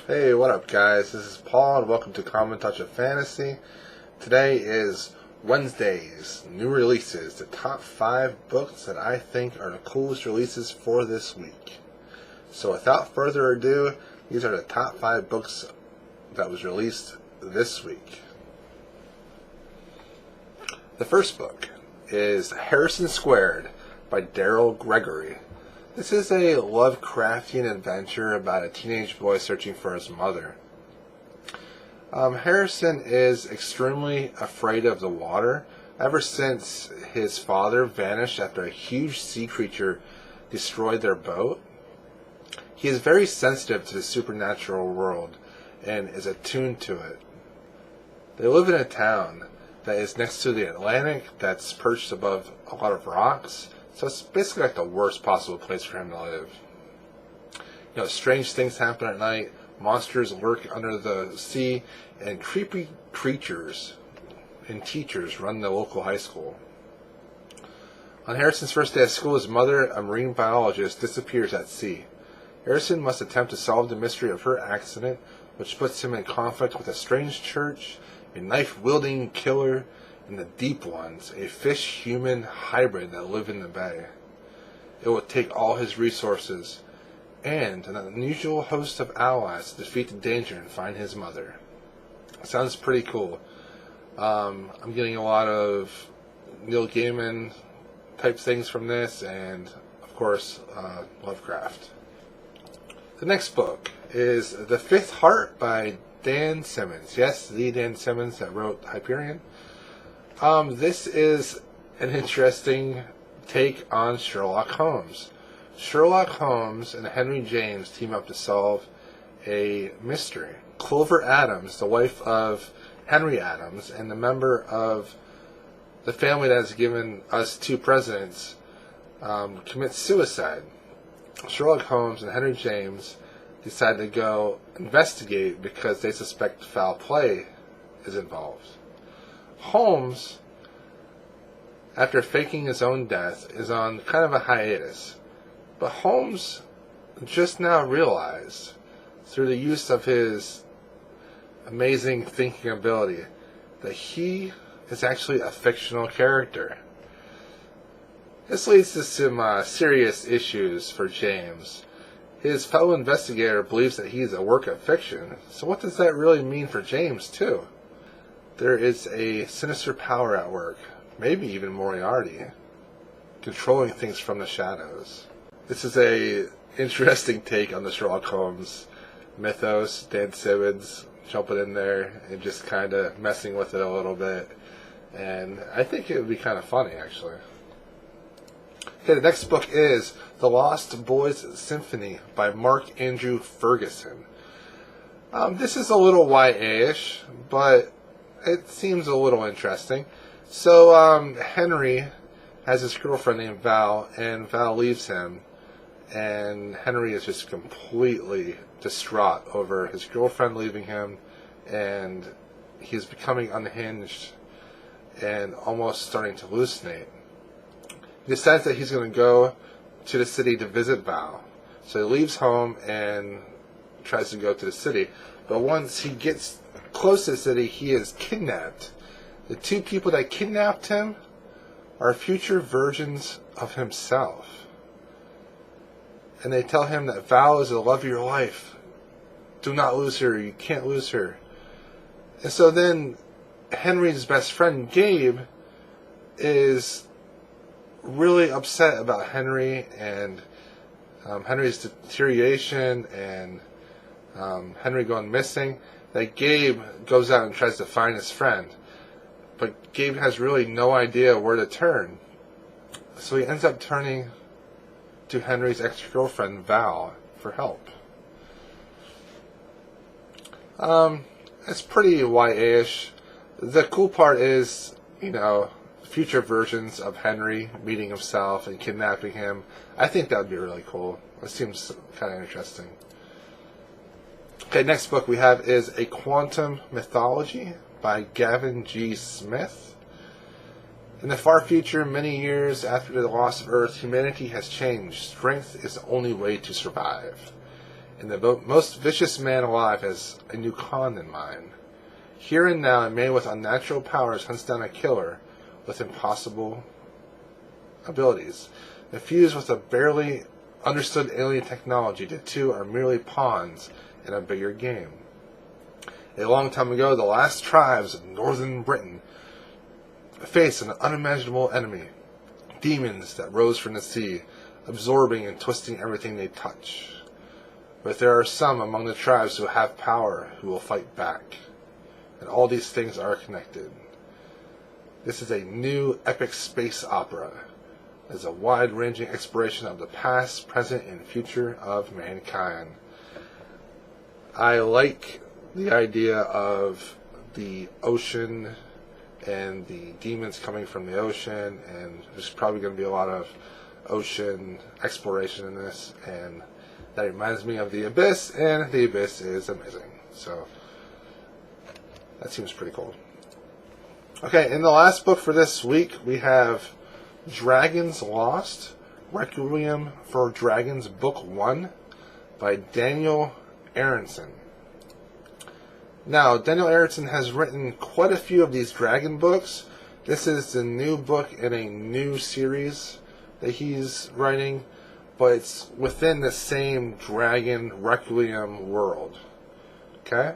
Hey, what up guys? This is Paul and welcome to Common Touch of Fantasy. Today is Wednesday's new releases, the top 5 books that I think are the coolest releases for this week. So without further ado, these are the top 5 books that was released this week. The first book is Harrison Squared by Daryl Gregory. This is a Lovecraftian adventure about a teenage boy searching for his mother. Harrison is extremely afraid of the water ever since his father vanished after a huge sea creature destroyed their boat. He is very sensitive to the supernatural world and is attuned to it. They live in a town that is next to the Atlantic that's perched above a lot of rocks. So it's basically like the worst possible place for him to live. You know, strange things happen at night, monsters lurk under the sea, and creepy creatures and teachers run the local high school. On Harrison's first day of school, his mother, a marine biologist, disappears at sea. Harrison must attempt to solve the mystery of her accident, which puts him in conflict with a strange church, a knife-wielding killer, and the Deep Ones, a fish-human hybrid that live in the bay. It will take all his resources and an unusual host of allies to defeat the danger and find his mother. Sounds pretty cool. I'm getting a lot of Neil Gaiman type things from this, and of course Lovecraft. The next book is The Fifth Heart by Dan Simmons. Yes, the Dan Simmons that wrote Hyperion. This is an interesting take on Sherlock Holmes. Sherlock Holmes and Henry James team up to solve a mystery. Clover Adams, the wife of Henry Adams and the member of the family that has given us 2 presidents, commits suicide. Sherlock Holmes and Henry James decide to go investigate because they suspect foul play is involved. Holmes, after faking his own death, is on kind of a hiatus. But Holmes just now realized, through the use of his amazing thinking ability, that he is actually a fictional character. This leads to some serious issues for James. His fellow investigator believes that he is a work of fiction, so what does that really mean for James, too? There is a sinister power at work, maybe even Moriarty, controlling things from the shadows. This is a interesting take on the Sherlock Holmes mythos. Dan Simmons jumping in there and just kind of messing with it a little bit. And I think it would be kind of funny, actually. Okay, the next book is The Lost Boys Symphony by Mark Andrew Ferguson. This is a little YA-ish, but it seems a little interesting. So, Henry has this girlfriend named Val, and Val leaves him, and Henry is just completely distraught over his girlfriend leaving him, and he's becoming unhinged and almost starting to hallucinate. He decides that he's going to go to the city to visit Val. So he leaves home and tries to go to the city. But once he gets close to the city, he is kidnapped. The 2 people that kidnapped him are future versions of himself. And they tell him that Val is the love of your life. Do not lose her. You can't lose her. And so then Henry's best friend, Gabe, is really upset about Henry and Henry's deterioration and Henry going missing, that Gabe goes out and tries to find his friend. But Gabe has really no idea where to turn. So he ends up turning to Henry's ex-girlfriend, Val, for help. It's pretty YA-ish. The cool part is, you know, future versions of Henry meeting himself and kidnapping him. I think that would be really cool. It seems kind of interesting. Okay, next book we have is A Quantum Mythology by Gavin G. Smith. In the far future, many years after the loss of Earth, humanity has changed. Strength is the only way to survive. and the most vicious man alive has a new con in mind. Here and now, a man with unnatural powers hunts down a killer with impossible abilities. Infused with a barely understood alien technology, the two are merely pawns in a bigger game. A long time ago, the last tribes of northern Britain faced an unimaginable enemy. Demons that rose from the sea, absorbing and twisting everything they touch. But there are some among the tribes who have power who will fight back. And all these things are connected. This is a new epic space opera. It's a wide-ranging exploration of the past, present, and future of mankind. I like the idea of the ocean and the demons coming from the ocean, and there's probably going to be a lot of ocean exploration in this, and that reminds me of the Abyss, and the Abyss is amazing. So that seems pretty cool. Okay, in the last book for this week, we have Dragons Lost, Requiem for Dragons, Book 1 by Daniel Aronson. Now, Daniel Aronson has written quite a few of these dragon books. This is the new book in a new series that he's writing, but it's within the same dragon Requiem world. Okay?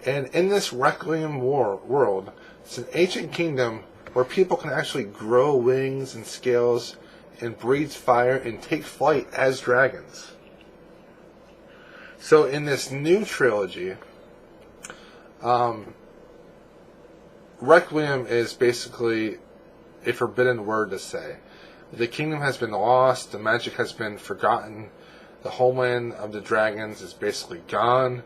And in this Requiem world, it's an ancient kingdom where people can actually grow wings and scales and breathe fire and take flight as dragons. So in this new trilogy, Requiem is basically a forbidden word to say. The kingdom has been lost, the magic has been forgotten, the homeland of the dragons is basically gone,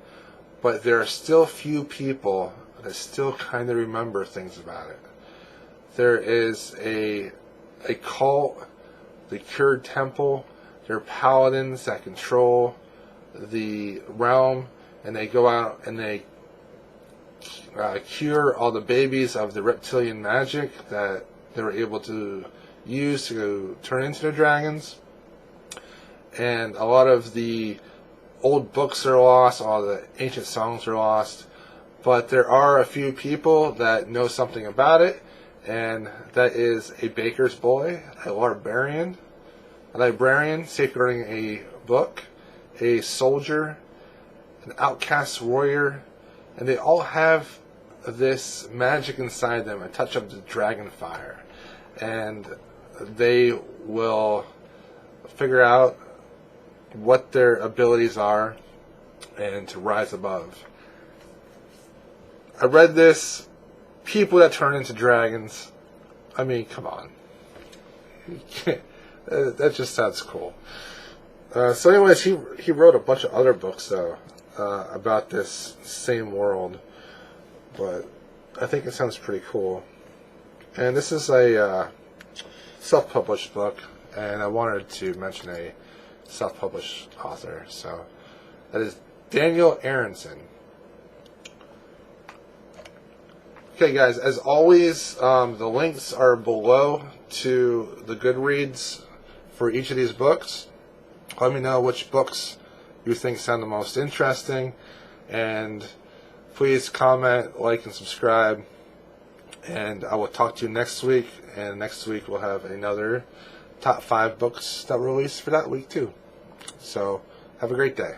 but there are still few people that still kind of remember things about it. There is a cult, the Cured Temple. There are paladins that control the realm, and they go out and they cure all the babies of the reptilian magic that they were able to use to turn into the dragons. And a lot of the old books are lost, all the ancient songs are lost, but there are a few people that know something about it, and that is a baker's boy, a librarian safeguarding a book, a soldier, an outcast warrior, and they all have this magic inside them, a touch of the dragon fire, and they will figure out what their abilities are and to rise above. I read this, people that turn into dragons, I mean, come on. That just sounds cool. So anyways, he wrote a bunch of other books, though, about this same world, but I think it sounds pretty cool. And this is a self-published book, and I wanted to mention a self-published author, so that is Daniel Aronson. Okay, guys, as always, the links are below to the Goodreads for each of these books. Let me know which books you think sound the most interesting, and please comment, like, and subscribe, and I will talk to you next week, and next week we'll have another top 5 books that were released for that week too. So have a great day.